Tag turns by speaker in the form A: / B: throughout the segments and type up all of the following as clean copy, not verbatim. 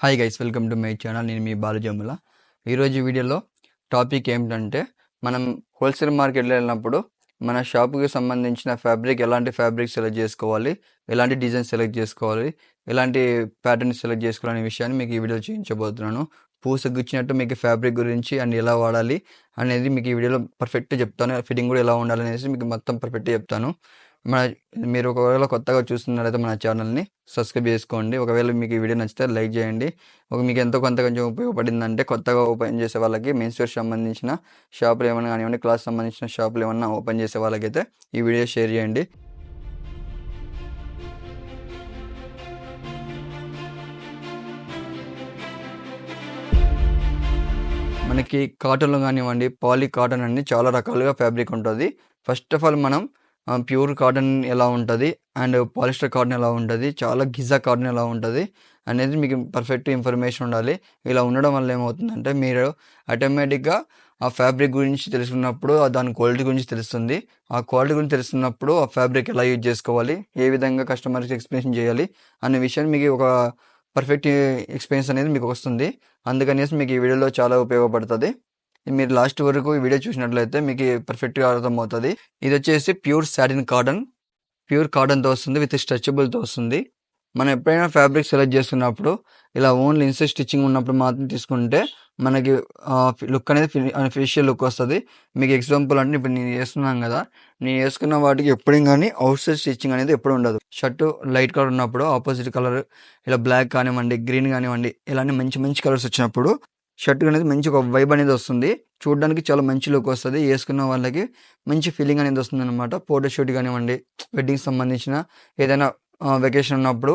A: Hi guys, welcome to my channel. నేను మీ బాలజమ్ముల. ఈరోజు వీడియోలో టాపిక్ ఏమిటంటే, మనం హోల్సేల్ మార్కెట్లో వెళ్ళినప్పుడు మన షాపుకి సంబంధించిన ఫ్యాబ్రిక్, ఎలాంటి ఫ్యాబ్రిక్ సెలెక్ట్ చేసుకోవాలి, ఎలాంటి డిజైన్ సెలెక్ట్ చేసుకోవాలి, ఎలాంటి ప్యాటర్న్ సెలెక్ట్ చేసుకోవాలనే విషయాన్ని మీకు ఈ వీడియో చూపించబోతున్నాను. పూసగుచ్చినట్టు మీకు ఫ్యాబ్రిక్ గురించి అండ్ ఎలా వాడాలి అనేది మీకు ఈ వీడియోలో పర్ఫెక్ట్ చెప్తాను. ఫిట్టింగ్ కూడా ఎలా ఉండాలనేసి మీకు మొత్తం పర్ఫెక్ట్ చెప్తాను. మన మీరు ఒకవేళ కొత్తగా చూస్తున్నట్లయితే మన ఛానల్ని సబ్స్క్రైబ్ చేసుకోండి. ఒకవేళ మీకు ఈ వీడియో నచ్చితే లైక్ చేయండి. మీకు ఎంతో కొంత కొంచెం ఉపయోగపడిందంటే, కొత్తగా ఓపెన్ చేసే వాళ్ళకి, మెన్స్ వేర్ సంబంధించిన షాపులు ఏమైనా కానివ్వండి, క్లాస్ సంబంధించిన షాపులు ఏమన్నా ఓపెన్ చేసే వాళ్ళకైతే ఈ వీడియో షేర్ చేయండి. మనకి కాటన్లో కానివ్వండి, పాలీ కాటన్ అన్ని చాలా రకాలుగా ఫ్యాబ్రిక్ ఉంటుంది. ఫస్ట్ ఆఫ్ ఆల్ మనం ప్యూర్ కాటన్ ఎలా ఉంటుంది అండ్ పాలిస్టర్ కాటన్ ఎలా ఉంటుంది, చాలా గిజా కాటన్ ఎలా ఉంటుంది అనేది మీకు పర్ఫెక్ట్ ఇన్ఫర్మేషన్ ఉండాలి. ఇలా ఉండడం వల్ల ఏమవుతుందంటే, మీరు ఆటోమేటిక్గా ఆ ఫ్యాబ్రిక్ గురించి తెలుసుకున్నప్పుడు దాని క్వాలిటీ గురించి తెలుస్తుంది. ఆ క్వాలిటీ గురించి తెలుసుకున్నప్పుడు ఆ ఫ్యాబ్రిక్ ఎలా యూజ్ చేసుకోవాలి, ఏ విధంగా కస్టమర్కి ఎక్స్ప్లెనేషన్ చేయాలి అనే విషయాన్ని మీకు ఒక పర్ఫెక్ట్ ఎక్స్పీరియన్స్ అనేది మీకు వస్తుంది. అందుకనేసి మీకు ఈ వీడియోలో చాలా ఉపయోగపడుతుంది. మీరు లాస్ట్ వరకు ఈ వీడియో చూసినట్లయితే మీకు పర్ఫెక్ట్గా అర్థమవుతుంది. ఇది వచ్చేసి ప్యూర్ సాటిన్ కాటన్, ప్యూర్ కాటన్తో వస్తుంది, విత్ స్ట్రెచబుల్తో వస్తుంది. మనం ఎప్పుడైనా ఫ్యాబ్రిక్ సెలెక్ట్ చేస్తున్నప్పుడు ఇలా ఓన్లీ ఇన్సైడ్ స్టిచ్చింగ్ ఉన్నప్పుడు మాత్రం తీసుకుంటే మనకి లుక్ అనేది ఫినిషియల్ లుక్ వస్తుంది. మీకు ఎగ్జాంపుల్ అంటే, ఇప్పుడు నేను వేస్తున్నాను కదా, నేను వేసుకున్న వాటికి ఎప్పుడు కానీ అవుట్ సైడ్ స్టిచ్చింగ్ అనేది ఎప్పుడు ఉండదు. షర్టు లైట్ కలర్ ఉన్నప్పుడు ఆపోజిట్ కలర్ ఇలా బ్లాక్ కానివ్వండి, గ్రీన్ కానివ్వండి, ఇలాంటి మంచి మంచి కలర్స్ వచ్చినప్పుడు షర్ట్ అనేది మంచి ఒక వైబ్ అనేది వస్తుంది. చూడడానికి చాలా మంచి లుక్ వస్తుంది. వేసుకున్న వాళ్ళకి మంచి ఫీలింగ్ అనేది వస్తుంది అనమాట. ఫోటోషూట్ కానివ్వండి, వెడ్డింగ్ సంబంధించిన ఏదైనా వెకేషన్ ఉన్నప్పుడు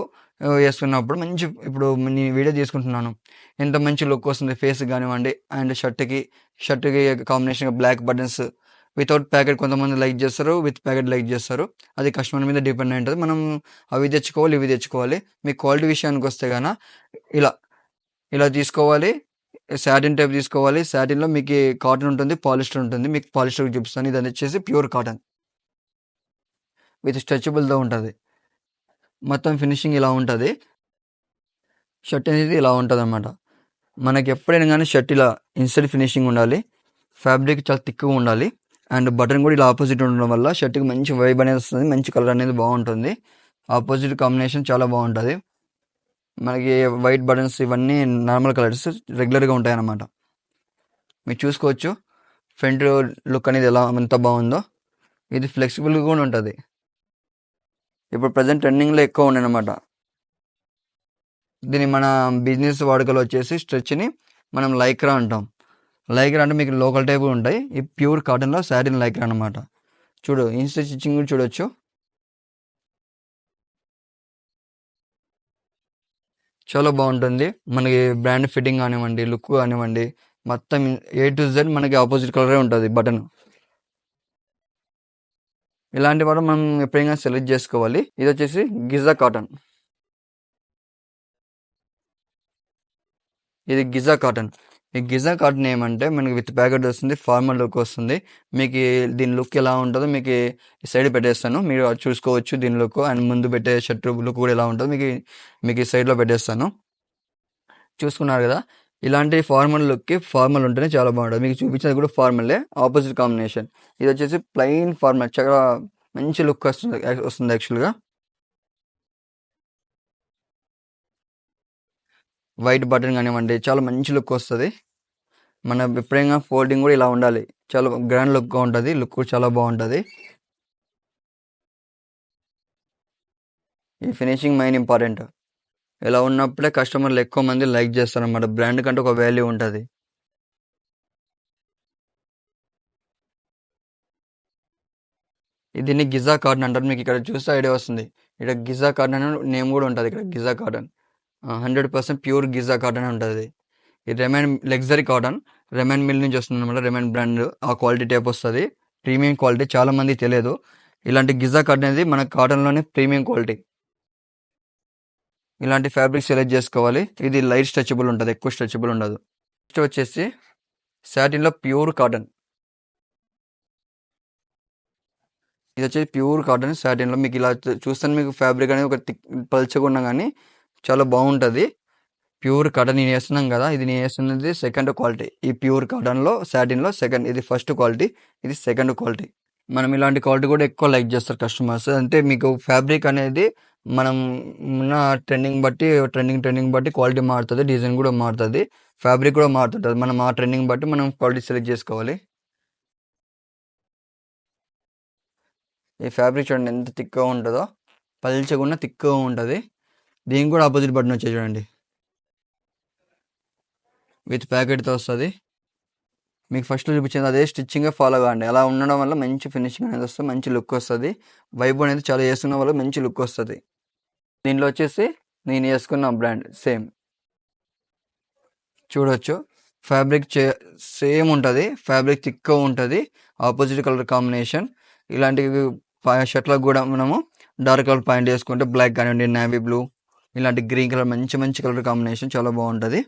A: వేసుకున్నప్పుడు మంచి, ఇప్పుడు నేను వీడియో తీసుకుంటున్నాను, ఎంత మంచి లుక్ వస్తుంది ఫేస్ కానివ్వండి. అండ్ షర్ట్కి కాంబినేషన్గా బ్లాక్ బటన్స్ వితౌట్ ప్యాకెట్ కొంతమంది లైక్ చేస్తారు, విత్ ప్యాకెట్ లైక్ చేస్తారు. అది కస్టమర్ మీద డిపెండ్ అయి ఉంటుంది. మనం అవి తెచ్చుకోవాలి, ఇవి తెచ్చుకోవాలి. మీ క్వాలిటీ విషయానికి వస్తే గాన ఇలా తీసుకోవాలి. సాటిన్ టైప్ తీసుకోవాలి. సాటిన్లో మీకు కాటన్ ఉంటుంది, పాలిస్టర్ ఉంటుంది. మీకు పాలిస్టర్ చూపిస్తాను. ఇది వచ్చేసి ప్యూర్ కాటన్ విత్ స్ట్రెచబుల్తో ఉంటుంది. మొత్తం ఫినిషింగ్ ఇలా ఉంటుంది. షర్ట్ అనేది ఇలా ఉంటుంది అనమాట. మనకి ఎప్పుడైనా కానీ షర్ట్ ఇలా ఇన్సైడ్ ఫినిషింగ్ ఉండాలి, ఫ్యాబ్రిక్ చాలా థిక్గా ఉండాలి, అండ్ బటన్ కూడా ఇలా ఆపోజిట్ ఉండడం వల్ల షర్ట్కి మంచి వైబ్ అనేది వస్తుంది, మంచి కలర్ అనేది బాగుంటుంది. ఆపోజిట్ కాంబినేషన్ చాలా బాగుంటుంది. మనకి వైట్ బటన్స్ ఇవన్నీ నార్మల్ కలర్స్ రెగ్యులర్గా ఉంటాయి అన్నమాట. మీరు చూసుకోవచ్చు ఫ్రంట్ లుక్ అనేది ఎంత బాగుందో. ఇది ఫ్లెక్సిబుల్గా కూడా ఉంటుంది. ఇప్పుడు ప్రజెంట్ ట్రెండింగ్లో ఎక్కువ ఉన్నాయి అన్నమాట. దీన్ని మన బిజినెస్ వాడుకలో వచ్చేసి స్ట్రెచ్ని మనం లైక్రా అంటాం. లైక్రా అంటే మీకు లోకల్ టైప్ ఉంటాయి. ఈ ప్యూర్ కాటన్లో సాటిన్ లైక్రా అనమాట. చూడు, ఇన్స్టెడ్ స్టిచ్చింగ్ కూడా చూడొచ్చు. చాలా బాగుంటుంది. మనకి బ్రాండ్ ఫిట్టింగ్ కానివ్వండి, లుక్ కానివ్వండి, మొత్తం A to Z మనకి ఆపోజిట్ కలరే ఉంటుంది బటన్. ఇలాంటి వాడు మనం ఎప్పుడైనా సెలెక్ట్ చేసుకోవాలి. ఇది వచ్చేసి గిజా కాటన్. ఇది గిజా కాటన్. ఈ గిజా కాటన్ ఏమంటే మనకి విత్ ప్యాకెట్ వస్తుంది, ఫార్మల్ లుక్ వస్తుంది. మీకు దీని లుక్ ఎలా ఉంటుందో మీకు సైడ్ పెట్టేస్తాను, మీరు చూసుకోవచ్చు దీని లుక్. అండ్ ముందు పెట్టే షర్ట్ లుక్ కూడా ఎలా ఉంటుందో మీకు ఈ సైడ్లో పెట్టేస్తాను. చూసుకున్నారు కదా, ఇలాంటి ఫార్మల్ లుక్కి ఫార్మల్ ఉంటేనే చాలా బాగుంటుంది. మీకు చూపించేది కూడా ఫార్మలే, ఆపోజిట్ కాంబినేషన్. ఇది వచ్చేసి ప్లెయిన్ ఫార్మల్, చాలా మంచి లుక్ వస్తుంది యాక్చువల్గా. వైట్ బటన్ కానివ్వండి, చాలా మంచి లుక్ వస్తుంది. మన ఎప్పుడైనా ఫోల్డింగ్ కూడా ఇలా ఉండాలి, చాలా గ్రాండ్ లుక్గా ఉంటుంది. లుక్ కూడా చాలా బాగుంటుంది. ఈ ఫినిషింగ్ మెయిన్ ఇంపార్టెంట్. ఇలా ఉన్నప్పుడే కస్టమర్లు ఎక్కువ మంది లైక్ చేస్తారు అన్నమాట. బ్రాండ్ కంటే ఒక వాల్యూ ఉంటుంది. దీన్ని గిజా కాటన్ అంటారు. మీకు ఇక్కడ చూస్తే ఐడియా వస్తుంది. ఇక్కడ గిజా కాటన్ అని నేమ్ కూడా ఉంటుంది. ఇక్కడ Giza cotton 100% pure Giza cotton ఉంటుంది. ఇది రెమైన్ లగ్జరీ కాటన్, రెమైన్ మిల్ నుంచి వస్తుంది అనమాట. రెమైన్ బ్రాండ్ ఆ క్వాలిటీ టైప్ వస్తుంది. ప్రీమియం క్వాలిటీ, చాలా మంది తెలియదు. ఇలాంటి గిజా కాటన్ అనేది మన కాటన్లోనే ప్రీమియం క్వాలిటీ. ఇలాంటి ఫ్యాబ్రిక్ సెలెక్ట్ చేసుకోవాలి. ఇది లైట్ స్ట్రెచబుల్ ఉంటుంది, ఎక్కువ స్ట్రెచబుల్ ఉండదు. నెక్స్ట్ వచ్చేసి సాటిన్లో ప్యూర్ కాటన్. ఇది వచ్చేసి ప్యూర్ కాటన్ సాటిన్లో. మీకు ఇలా చూస్తాను, మీకు ఫ్యాబ్రిక్ అనేది ఒక పల్చగా ఉన్నా కానీ చాలా బాగుంటుంది. ప్యూర్ కాటన్ నేను వేస్తున్నాం కదా, ఇది నేను వేస్తున్నది సెకండ్ క్వాలిటీ. ఈ ప్యూర్ కాటన్లో సాటిన్లో సెకండ్, ఇది ఫస్ట్ క్వాలిటీ, ఇది సెకండ్ క్వాలిటీ. మనం ఇలాంటి క్వాలిటీ కూడా ఎక్కువ లైక్ చేస్తారు కస్టమర్స్. అంటే మీకు ఫ్యాబ్రిక్ అనేది మనం ఉన్న ట్రెండింగ్ బట్టి క్వాలిటీ మారుతుంది, డిజైన్ కూడా మారుతుంది, ఫ్యాబ్రిక్ కూడా మారుతుంటుంది. మనం ఆ ట్రెండింగ్ బట్టి మనం క్వాలిటీ సెలెక్ట్ చేసుకోవాలి. ఈ ఫ్యాబ్రిక్ చూడండి ఎంత థిక్గా ఉంటుందో, పల్చగా థిక్గా ఉంటుంది. దీనికి కూడా ఆపోజిట్ బటన్ వచ్చాయి చూడండి, విత్ ప్యాకెట్తో వస్తుంది. మీకు ఫస్ట్లో చూపించింది అదే స్టిచ్చింగ్ ఫాలో కాండి. అలా ఉండడం వల్ల మంచి ఫినిషింగ్ అనేది వస్తుంది, మంచి లుక్ వస్తుంది. వైబ్ అనేది చాలా వేసుకున్న వల్ల మంచి లుక్ వస్తుంది. దీంట్లో వచ్చేసి నేను వేసుకున్న బ్రాండ్ సేమ్ చూడొచ్చు. ఫ్యాబ్రిక్ సేమ్ ఉంటుంది, ఫ్యాబ్రిక్ థిక్గా ఉంటుంది, ఆపోజిట్ కలర్ కాంబినేషన్. ఇలాంటి షర్ట్లకు కూడా మనము డార్క్ కలర్ పాయింట్ వేసుకుంటే బ్లాక్ కానివ్వండి, నేవీ బ్లూ, ఇలాంటి గ్రీన్ కలర్ మంచి మంచి కలర్ కాంబినేషన్ చాలా బాగుంటుంది.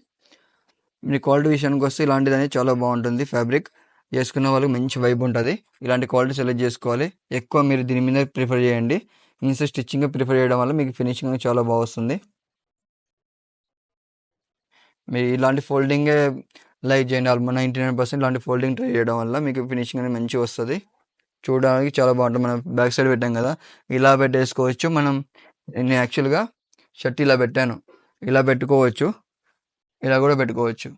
A: మీ క్వాలిటీ విషయానికి వస్తే ఇలాంటిది అనేది చాలా బాగుంటుంది. ఫ్యాబ్రిక్ వేసుకున్న వాళ్ళకి మంచి వైబ్ ఉంటుంది. ఇలాంటి క్వాలిటీ సెలెక్ట్ చేసుకోవాలి. ఎక్కువ మీరు దీని మీద ప్రిఫర్ చేయండి. ఇన్సైడ్ స్టిచ్చింగ్ ప్రిఫర్ చేయడం వల్ల మీకు ఫినిషింగ్ చాలా బాగా వస్తుంది. మీరు ఇలాంటి ఫోల్డింగే లైక్ చేయండి. ఆల్మోస్ట్ 99% ఇలాంటి ఫోల్డింగ్ ట్రై చేయడం వల్ల మీకు ఫినిషింగ్ అనేది మంచిగా వస్తుంది. చూడడానికి చాలా బాగుంటుంది. మనం బ్యాక్ సైడ్ పెట్టాం కదా, ఇలా పెట్టేసుకోవచ్చు. నేను యాక్చువల్గా షర్ట్ ఇలా పెట్టాను, ఇలా పెట్టుకోవచ్చు, ఇలా కూడా పెట్టుకోవచ్చు.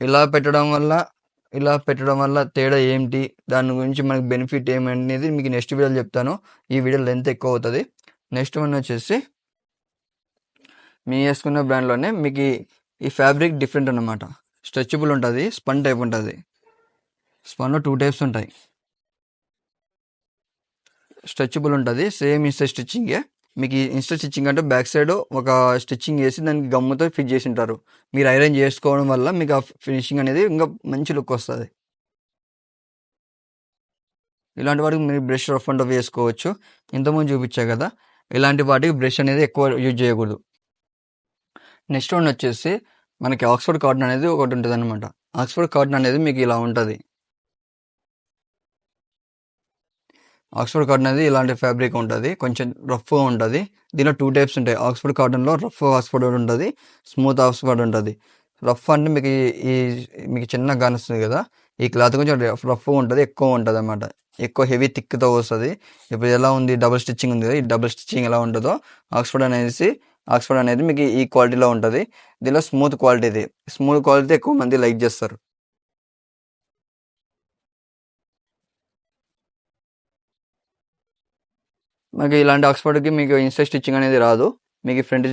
A: ఇలా పెట్టడం వల్ల తేడా ఏంటి, దాని గురించి మనకు బెనిఫిట్ ఏమనేది మీకు నెక్స్ట్ వీడియోలో చెప్తాను. ఈ వీడియో లెంత్ ఎక్కువ అవుతుంది. నెక్స్ట్ వన్ వచ్చేసి మీ వేసుకున్న బ్రాండ్లోనే మీకు ఈ ఫ్యాబ్రిక్ డిఫరెంట్ అన్నమాట. స్ట్రెచబుల్ ఉంటుంది, స్పన్ టైప్ ఉంటుంది. స్పన్లో 2 టైప్స్ ఉంటాయి. స్ట్రెచబుల్ ఉంటుంది, సేమ్ ఇన్స్టెడ్ స్టిచ్చింగే. మీకు ఈ ఇన్స్టెడ్ స్టిచ్చింగ్ అంటే బ్యాక్ సైడ్ ఒక స్టిచ్చింగ్ వేసి దానికి గమ్ముతో ఫిట్ చేసి ఉంటారు. మీరు ఐరన్ చేసుకోవడం వల్ల మీకు ఆ ఫినిషింగ్ అనేది ఇంకా మంచి లుక్ వస్తుంది. ఇలాంటి వాటికి మీరు బ్రష్ రఫ్ అండ్ టఫ్ వేసుకోవచ్చు. ఇంతకుముందు చూపించా కదా, ఇలాంటి వాటికి బ్రష్ అనేది ఎక్కువ యూజ్ చేయకూడదు. నెక్స్ట్ వన్ వచ్చేసి మనకి ఆక్స్ఫర్డ్ కాటన్ అనేది ఒకటి ఉంటుంది అనమాట. ఆక్స్ఫర్డ్ కాటన్ అనేది మీకు ఇలా ఉంటుంది. ఆక్స్ఫర్డ్ కాటన్ అనేది ఇలాంటి ఫ్యాబ్రిక్ ఉంటుంది, కొంచెం రఫ్గా ఉంటుంది. దీనిలో 2 టైప్స్ ఉంటాయి. ఆక్స్ఫర్డ్ కాటన్లో రఫ్ ఆక్స్ఫర్డ్ ఉంటుంది, స్మూత్ ఆక్స్ఫర్డ్ ఉంటుంది. రఫ్ అంటే మీకు చిన్న కానొస్తుంది కదా, ఈ క్లాత్ కొంచెం రఫ్గా ఉంటుంది, ఎక్కువ ఉంటుంది అనమాట. ఎక్కువ హెవీ థిక్తో వస్తుంది. ఇప్పుడు ఎలా ఉంది, డబుల్ స్టిచ్చింగ్ ఉంది కదా, ఈ డబుల్ స్టిచ్చింగ్ ఎలా ఉంటుందో ఆక్స్ఫర్డ్ అనేది మీకు ఈ క్వాలిటీలో ఉంటుంది. దీనిలో స్మూత్ క్వాలిటీ ఎక్కువ మంది లైక్ చేస్తారు. మనకి ఇలాంటి ఆక్స్ఫర్డ్కి మీకు ఇన్సైడ్ స్టిచ్చింగ్ అనేది రాదు. మీకు ఫ్రంట్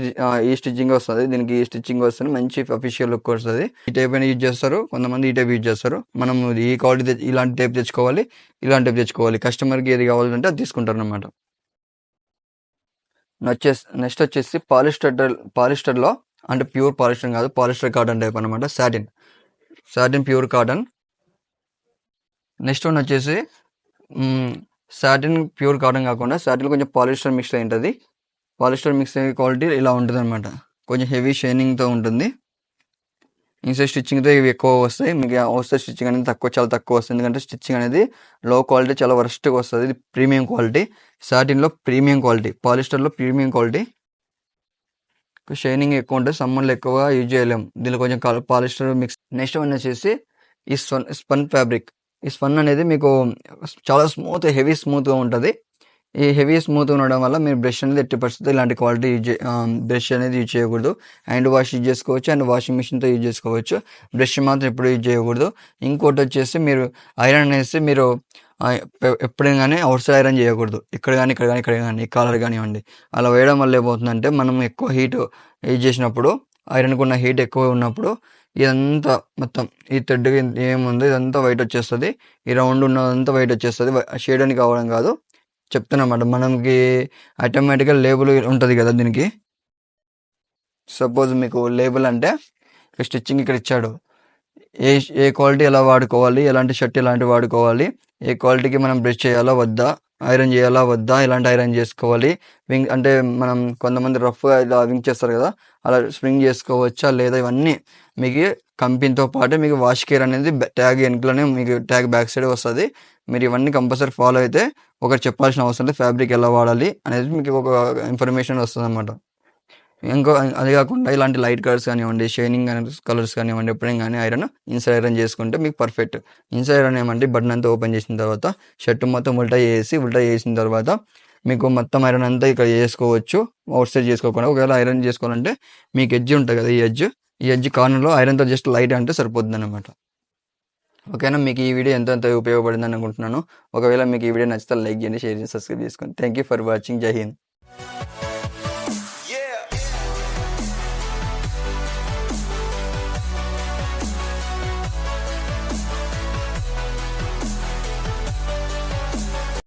A: ఈ స్టిచ్చింగ్ వస్తుంది, దీనికి ఈ స్టిచ్చింగ్ వస్తుంది, మంచి అఫీషియల్ లుక్ వస్తుంది. ఈ టైప్ అయినా యూజ్ చేస్తారు, కొంతమంది ఈ టైప్ యూజ్ చేస్తారు. మనం ఈ క్వాలిటీ ఇలాంటి టైప్ తెచ్చుకోవాలి, ఇలాంటి టైప్ తెచ్చుకోవాలి. కస్టమర్కి ఏది కావాలంటే అది తీసుకుంటారు అనమాట. నెక్స్ట్ వచ్చేసి పాలిస్టర్లో, అంటే ప్యూర్ పాలిస్టర్ కాదు, పాలిస్టర్ కాటన్ టైప్ అనమాట. Satin pure cotton. Next one వచ్చేసి సాటిన్ ప్యూర్ కాటన్ కాకుండా సాటిన్ కొంచెం పాలిస్టర్ మిక్స్ అయి ఉంటుంది. పాలిస్టర్ మిక్స్ అయ్యే క్వాలిటీ ఇలా ఉంటుంది అనమాట. కొంచెం హెవీ షైనింగ్తో ఉంటుంది. ఇన్సైడ్ స్టిచ్చింగ్తో ఇవి ఎక్కువ వస్తాయి. మీకు అవుట్సైడ్ స్టిచ్చింగ్ అనేది చాలా తక్కువ వస్తుంది. ఎందుకంటే స్టిచ్చింగ్ అనేది లో క్వాలిటీ, చాలా వర్స్ట్గా వస్తుంది. ఇది ప్రీమియం క్వాలిటీ. సాటిన్లో ప్రీమియం క్వాలిటీ, పాలిస్టర్లో ప్రీమియం క్వాలిటీ. షైనింగ్ ఎక్కువ ఉంటుంది, సమ్మర్లో ఎక్కువగా యూజ్ చేయలేము. దీనిలో కొంచెం పాలిస్టర్ మిక్స్. నెక్స్ట్ వన్ వచ్చేసి ఈ స్పన్ ఫ్యాబ్రిక్. ఈ స్పన్ అనేది మీకు చాలా హెవీ స్మూత్గా ఉంటుంది. ఈ హెవీ స్మూత్ ఉండడం వల్ల మీరు బ్రష్ అనేది ఎట్టి పరిస్థితి ఇలాంటి క్వాలిటీ బ్రష్ అనేది యూజ్ చేయకూడదు. హ్యాండ్ వాష్ యూజ్ చేసుకోవచ్చు అండ్ వాషింగ్ మిషన్తో యూజ్ చేసుకోవచ్చు. బ్రష్ మాత్రం ఎప్పుడు యూజ్ చేయకూడదు. ఇంకోటి వచ్చేసి మీరు ఐరన్ అనేసి మీరు ఎప్పుడైనా కానీ అవుట్ సైడ్ ఐరన్ చేయకూడదు. ఇక్కడ కానీ ఈ కాలర్ కానివ్వండి. అలా వేయడం వల్ల ఏమవుతుందంటే మనం ఎక్కువ హీట్ యూజ్ చేసినప్పుడు, ఐరన్కి ఉన్న హీట్ ఎక్కువ ఉన్నప్పుడు ఇదంతా మొత్తం ఈ థ్రెడ్ ఏముందో ఇదంతా వైట్ వచ్చేస్తుంది. ఈ రౌండ్ ఉన్నదంతా వైట్ వచ్చేస్తుంది. షేడ్ అని కావడం కాదు, చెప్తున్నమాట. మనకి ఆటోమేటిక్గా లేబుల్ ఉంటుంది కదా దీనికి. సపోజ్ మీకు లేబుల్ అంటే స్టిచ్చింగ్ ఇక్కడ ఇచ్చాడు, ఏ క్వాలిటీ ఎలా వాడుకోవాలి, ఎలాంటి షర్ట్ ఎలాంటి వాడుకోవాలి, ఏ క్వాలిటీకి మనం బ్రష్ చేయాలా వద్దా, ఐరన్ చేయాలా వద్దా, ఎలాంటి ఐరన్ చేసుకోవాలి, వింగ్ అంటే మనం కొంతమంది రఫ్గా ఇలా వింగ్ చేస్తారు కదా, అలా స్ప్రింగ్ చేసుకోవచ్చా లేదా, ఇవన్నీ మీకు కంపెనీతో పాటు మీకు వాష్ కేర్ అనేది ట్యాగ్ వెనుకలోనే మీకు ట్యాగ్ బ్యాక్ సైడ్ వస్తుంది. మీరు ఇవన్నీ కంపల్సరీ ఫాలో అయితే ఒకటి చెప్పాల్సిన అవసరం లేదు. ఫ్యాబ్రిక్ ఎలా వాడాలి అనేది మీకు ఒక ఇన్ఫర్మేషన్ వస్తుంది అన్నమాట. ఇంకో అది కాకుండా ఇలాంటి లైట్ కలర్స్ కానివ్వండి, షైనింగ్ కలర్స్ కానివ్వండి, ఎప్పుడైనా కానీ ఇన్సైడ్ ఐరన్ చేసుకుంటే మీకు పర్ఫెక్ట్. ఇన్సైడ్ ఐరన్ ఏమంటే బటన్ అంతా ఓపెన్ చేసిన తర్వాత షర్ట్ మొత్తం ఉల్టా చేసిన తర్వాత మీకు మొత్తం ఐరన్ అంతా ఇక్కడ చేసుకోవచ్చు, అవుట్ సైడ్ చేసుకోకుండా. ఒకవేళ ఐరన్ చేసుకోవాలంటే మీకు ఎడ్జ్ ఉంటుంది కదా, ఈ ఎడ్జ్ కార్నర్లో ఐరన్తో జస్ట్ లైట్ అంటే సరిపోతుంది అనమాట. ఓకేనా, మీకు ఈ వీడియో ఎంత ఉపయోగపడిందని అనుకుంటున్నాను. ఒకవేళ మీకు ఈ వీడియో నచ్చితే లైక్ చేయండి, షేర్ చేయండి, సబ్స్క్రైబ్ చేసుకోండి. Thank you for watching. జై హింద్.